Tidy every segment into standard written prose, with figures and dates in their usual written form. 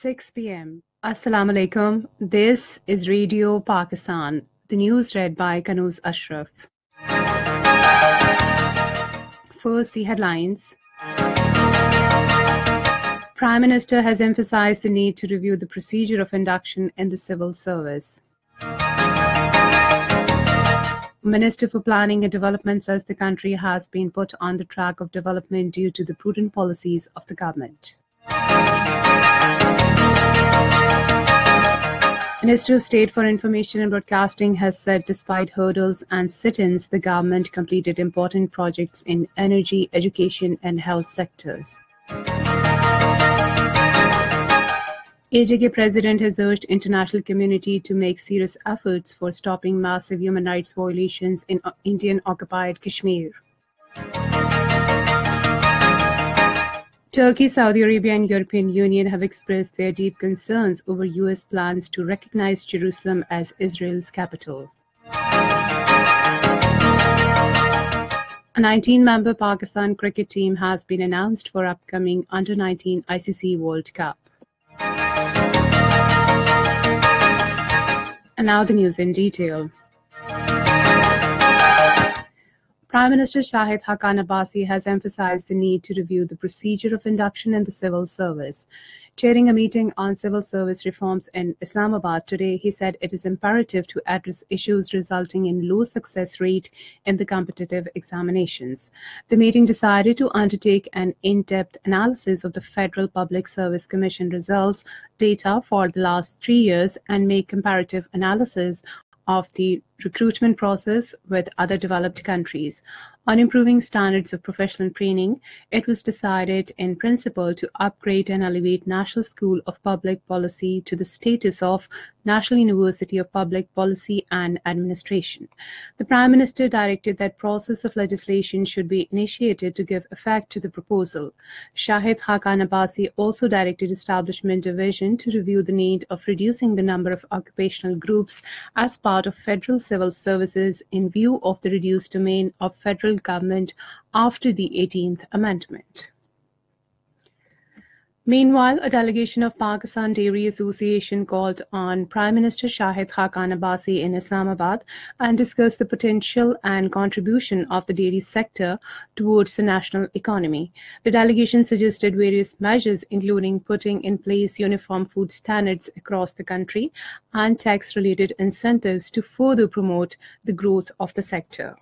6 p.m. Assalamu alaikum. This is Radio Pakistan. The news read by Kanuz Ashraf. First, the headlines. Prime Minister has emphasized the need to review the procedure of induction in the civil service. Minister for Planning and Development says the country has been put on the track of development due to the prudent policies of the government. Minister of State for Information and Broadcasting has said despite hurdles and sit-ins, the government completed important projects in energy, education and health sectors. AJK President has urged international community to make serious efforts for stopping massive human rights violations in Indian-occupied Kashmir. Turkey, Saudi Arabia and European Union have expressed their deep concerns over US plans to recognize Jerusalem as Israel's capital. A 19-member Pakistan cricket team has been announced for upcoming Under-19 ICC World Cup. And now the news in detail. Prime Minister Shahid Haqqan Abbasi has emphasized the need to review the procedure of induction in the civil service. Chairing a meeting on civil service reforms in Islamabad today, he said it is imperative to address issues resulting in low success rate in the competitive examinations. The meeting decided to undertake an in-depth analysis of the Federal Public Service Commission results data for the last 3 years and make comparative analysis of the recruitment process with other developed countries. On improving standards of professional training, it was decided in principle to upgrade and elevate National School of Public Policy to the status of National University of Public Policy and Administration. The Prime Minister directed that process of legislation should be initiated to give effect to the proposal. Shahid Haqqan Abbasi also directed establishment division to review the need of reducing the number of occupational groups as part of federal civil services in view of the reduced domain of federal government after the 18th Amendment. Meanwhile, a delegation of Pakistan Dairy Association called on Prime Minister Shahid Haqqan Abbasi in Islamabad and discussed the potential and contribution of the dairy sector towards the national economy. The delegation suggested various measures, including putting in place uniform food standards across the country and tax-related incentives to further promote the growth of the sector.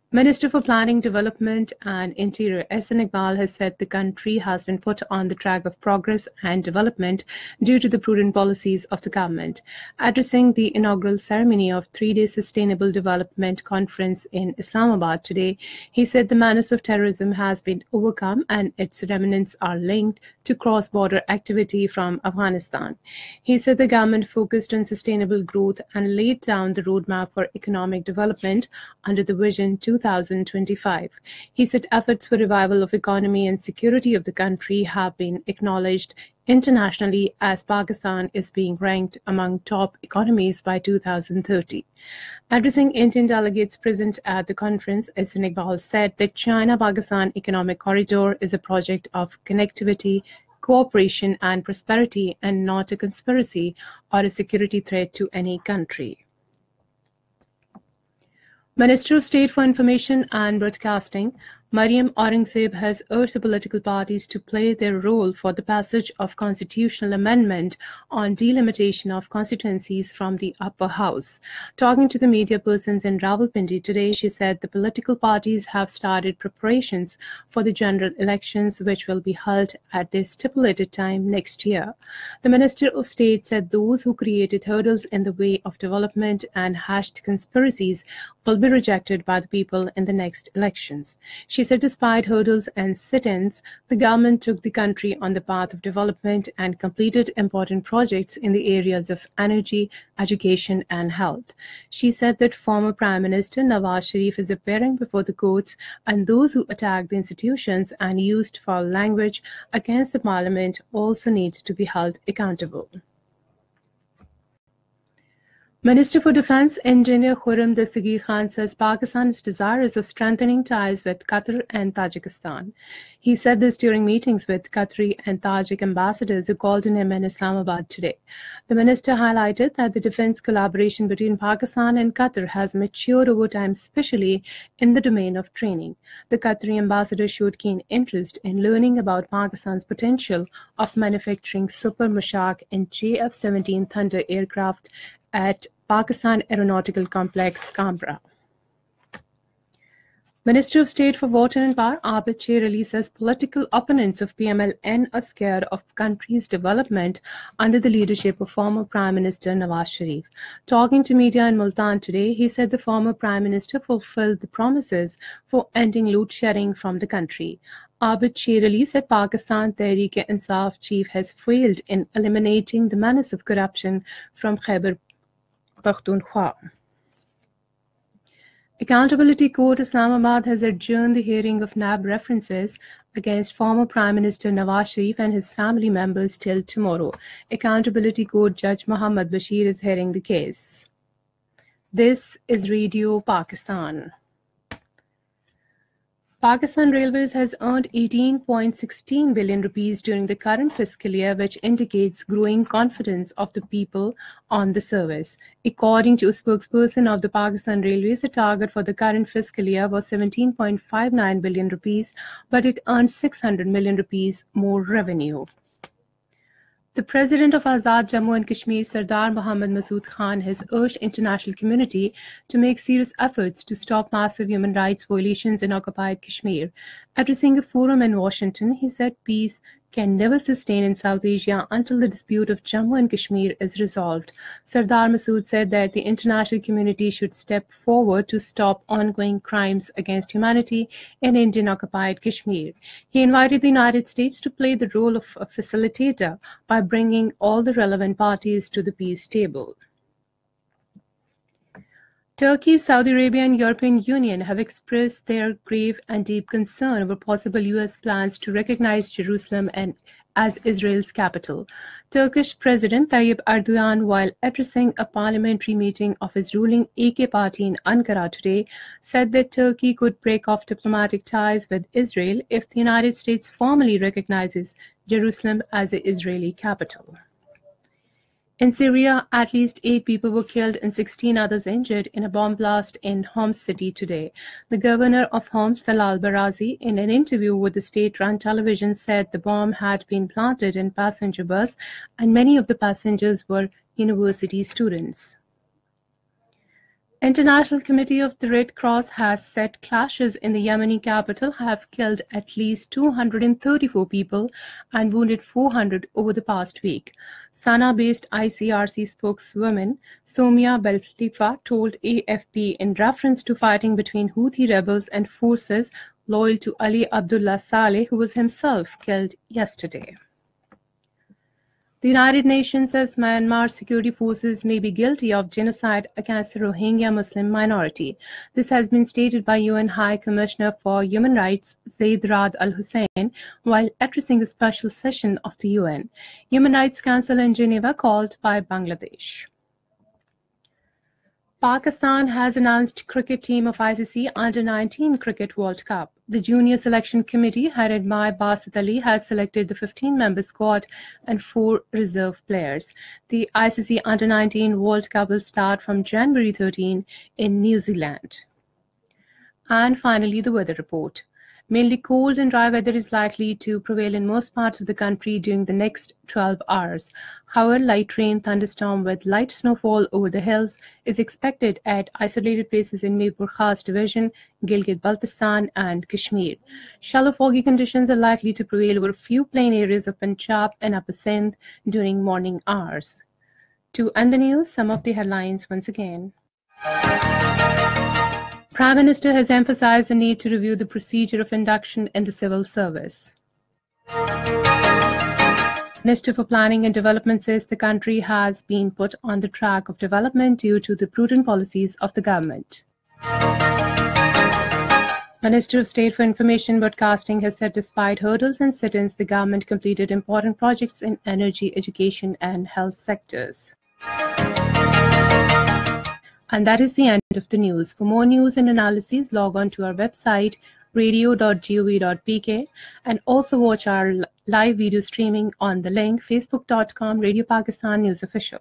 Minister for Planning, Development and Interior Ehsan Iqbal has said the country has been put on the track of progress and development due to the prudent policies of the government. Addressing the inaugural ceremony of 3-day Sustainable Development Conference in Islamabad today, he said the menace of terrorism has been overcome and its remnants are linked to cross-border activity from Afghanistan. He said the government focused on sustainable growth and laid down the roadmap for economic development under the Vision 2025. He said efforts for revival of economy and security of the country have been acknowledged internationally as Pakistan is being ranked among top economies by 2030. Addressing Indian delegates present at the conference, Ehsan Iqbal said that China-Pakistan Economic Corridor is a project of connectivity, cooperation and prosperity and not a conspiracy or a security threat to any country. Minister of State for Information and Broadcasting, Mariam Aurangzeb, has urged the political parties to play their role for the passage of constitutional amendment on delimitation of constituencies from the upper house. Talking to the media persons in Rawalpindi today, she said the political parties have started preparations for the general elections which will be held at their stipulated time next year. The Minister of State said those who created hurdles in the way of development and hashed conspiracies will be rejected by the people in the next elections. She said despite hurdles and sit-ins, the government took the country on the path of development and completed important projects in the areas of energy, education and health. She said that former Prime Minister Nawaz Sharif is appearing before the courts and those who attacked the institutions and used foul language against the parliament also needs to be held accountable. Minister for Defense Engineer Khurram Dastagir Khan says Pakistan is desirous of strengthening ties with Qatar and Tajikistan. He said this during meetings with Qatari and Tajik ambassadors who called on him in Islamabad today. The minister highlighted that the defense collaboration between Pakistan and Qatar has matured over time, especially in the domain of training. The Qatari ambassador showed keen interest in learning about Pakistan's potential of manufacturing Super Mushak and JF-17 Thunder aircraft at Pakistan Aeronautical Complex, Canberra. Minister of State for Water and Power Abid Sher Ali says political opponents of PMLN are scared of country's development under the leadership of former Prime Minister Nawaz Sharif. Talking to media in Multan today, he said the former Prime Minister fulfilled the promises for ending load shedding from the country. Abid Sher Ali said Pakistan Tehreek-e-Insaf chief has failed in eliminating the menace of corruption from Khyber Pakhtunkhwa. Accountability Court Islamabad has adjourned the hearing of NAB references against former Prime Minister Nawaz Sharif and his family members till tomorrow. Accountability Court Judge Muhammad Bashir is hearing the case. This is Radio Pakistan. Pakistan Railways has earned 18.16 billion rupees during the current fiscal year, which indicates growing confidence of the people on the service. According to a spokesperson of the Pakistan Railways, the target for the current fiscal year was 17.59 billion rupees, but it earned 600 million rupees more revenue. The President of Azad Jammu and Kashmir, Sardar Mohammad Masood Khan, has urged international community to make serious efforts to stop massive human rights violations in occupied Kashmir. Addressing a forum in Washington, he said peace can never sustain in South Asia until the dispute of Jammu and Kashmir is resolved. Sardar Masood said that the international community should step forward to stop ongoing crimes against humanity in Indian-occupied Kashmir. He invited the United States to play the role of a facilitator by bringing all the relevant parties to the peace table. Turkey, Saudi Arabia and European Union have expressed their grave and deep concern over possible U.S. plans to recognize Jerusalem as Israel's capital. Turkish President Tayyip Erdogan, while addressing a parliamentary meeting of his ruling AK party in Ankara today, said that Turkey could break off diplomatic ties with Israel if the United States formally recognizes Jerusalem as the Israeli capital. In Syria, at least 8 people were killed and 16 others injured in a bomb blast in Homs city today. The governor of Homs, Talal Barazi, in an interview with the state-run television, said the bomb had been planted in a passenger bus and many of the passengers were university students. International Committee of the Red Cross has said clashes in the Yemeni capital have killed at least 234 people and wounded 400 over the past week. Sana'a-based ICRC spokeswoman Somia Belflifa told AFP in reference to fighting between Houthi rebels and forces loyal to Ali Abdullah Saleh, who was himself killed yesterday. The United Nations says Myanmar security forces may be guilty of genocide against the Rohingya Muslim minority. This has been stated by UN High Commissioner for Human Rights Zeid Ra'ad Al Hussein while addressing a special session of the UN Human Rights Council in Geneva called by Bangladesh. Pakistan has announced cricket team of ICC Under-19 Cricket World Cup. The Junior Selection Committee, headed by Basit Ali, has selected the 15-member squad and 4 reserve players. The ICC Under-19 World Cup will start from January 13 in New Zealand. And finally, the weather report. Mainly cold and dry weather is likely to prevail in most parts of the country during the next 12 hours. However, light rain, thunderstorm with light snowfall over the hills is expected at isolated places in Mirpur Khas Division, Gilgit-Baltistan and Kashmir. Shallow foggy conditions are likely to prevail over a few plain areas of Punjab and Upper Sindh during morning hours. To end the news, some of the headlines once again. Prime Minister has emphasized the need to review the procedure of induction in the civil service. Minister for Planning and Development says the country has been put on the track of development due to the prudent policies of the government. Minister of State for Information Broadcasting has said despite hurdles and sit-ins, the government completed important projects in energy, education and health sectors. And that is the end of the news. For more news and analyses, log on to our website, radio.gov.pk, and also watch our live video streaming on the link facebook.com Radio Pakistan News Official.